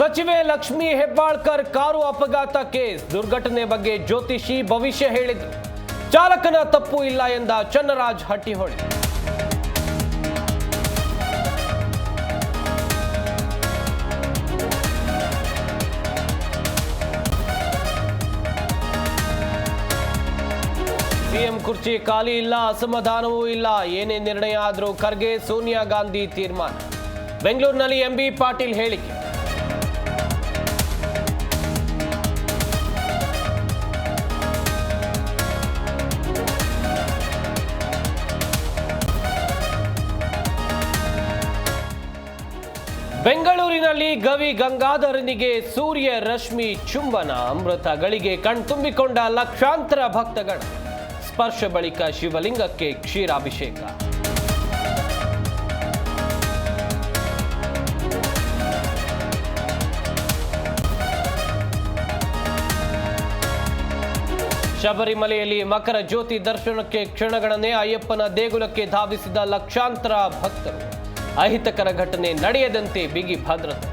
ಸಚಿವೆ ಲಕ್ಷ್ಮಿ ಹೆಬ್ಬಾಳ್ಕರ್ ಕಾರು ಅಪಘಾತ ಕೇಸ್ ದುರ್ಘಟನೆ ಬಗ್ಗೆ ಜ್ಯೋತಿಷಿ ಭವಿಷ್ಯ ಹೇಳಿದ್ರು. ಚಾಲಕನ ತಪ್ಪು ಇಲ್ಲ ಎಂದ ಚನ್ನರಾಜ್ ಹಟ್ಟಿಹೊಳಿ. ಸಿಎಂ ಕುರ್ಚಿ ಖಾಲಿ ಇಲ್ಲ, ಅಸಮಾಧಾನವೂ ಇಲ್ಲ. ಏನೇ ನಿರ್ಣಯ ಆದರೂ ಖರ್ಗೆ ಸೋನಿಯಾ ಗಾಂಧಿ ತೀರ್ಮಾನ. ಬೆಂಗಳೂರಿನಲ್ಲಿ ಎಂಬಿ ಪಾಟೀಲ್ ಹೇಳಿಕೆ. ಬೆಂಗಳೂರಿನಲ್ಲಿ ಗವಿ ಗಂಗಾಧರನಿಗೆ ಸೂರ್ಯ ರಶ್ಮಿ ಚುಂಬನ. ಅಮೃತ ಗಳಿಗೆ ಕಣ್ತುಂಬಿಕೊಂಡ ಲಕ್ಷಾಂತರ ಭಕ್ತಗಣ. ಸ್ಪರ್ಶ ಬಳಿಕ ಶಿವಲಿಂಗಕ್ಕೆ ಕ್ಷೀರಾಭಿಷೇಕ. ಶಬರಿಮಲೆಯಲ್ಲಿ ಮಕರ ಜ್ಯೋತಿ ದರ್ಶನಕ್ಕೆ ಕ್ಷಣಗಣನೆ. ಅಯ್ಯಪ್ಪನ ದೇಗುಲಕ್ಕೆ ಧಾವಿಸಿದ ಲಕ್ಷಾಂತರ ಭಕ್ತರು. ಅಹಿತಕರ ಘಟನೆ ನಡೆಯದಂತೆ ಬಿಗಿ ಭದ್ರತೆ.